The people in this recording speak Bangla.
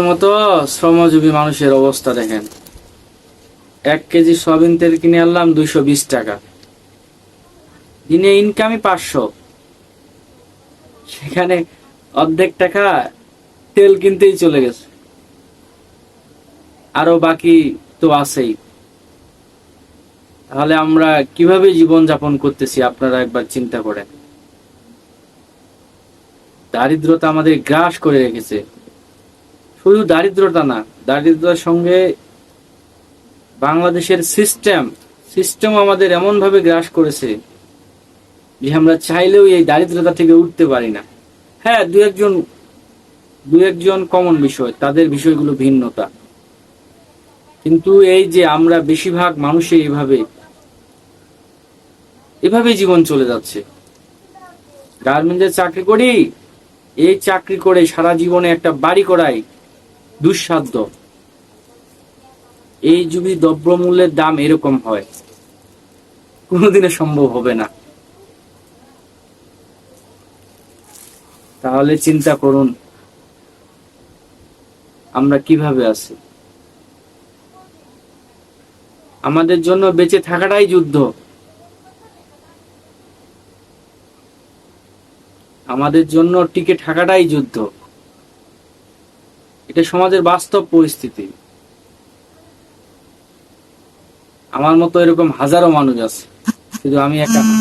মতো শ্রমজীবী মানুষের অবস্থা দেখেন। 1 কেজি সয়াবিন তেল কিনে আনলাম 220 টাকা, দিনে ইনকামই 500, সেখানে অর্ধেক টাকা তেল কিনতেই চলে গেছে, আরো বাকি তো আছেই। তাহলে আমরা কিভাবে জীবন যাপন করতেছি আপনারা একবার চিন্তা করেন। দারিদ্রতা আমাদের গ্রাস করে রেখেছে। শুধু দারিদ্রতা না, দারিদ্রতার সঙ্গে বাংলাদেশের সিস্টেম আমাদের এমন ভাবে গ্রাস করেছে যে আমরা চাইলেও এই দারিদ্রতা থেকে উঠতে পারি না। হ্যাঁ, দু একজন কমন বিষয়, তাদের বিষয়গুলো ভিন্নতা, কিন্তু এই যে আমরা বেশিরভাগ মানুষই এভাবে জীবন চলে যাচ্ছে। গার্মেন্টসের চাকরি করি, এই চাকরি করে সারা জীবনে একটা বাড়ি করাই দুঃসাধ্য। এই যদি দ্রব্যমূল্যের দাম এরকম হয়, কোনোদিনও সম্ভব হবে না। তাহলে চিন্তা করুন আমরা কিভাবে আছি। আমাদের জন্য বেঁচে থাকাটাই যুদ্ধ, আমাদের জন্য টিকে থাকাটাই যুদ্ধ। এটা সমাজের বাস্তব পরিস্থিতি। আমার মতো এরকম হাজারো মানুষ আছে, শুধু আমি একা না।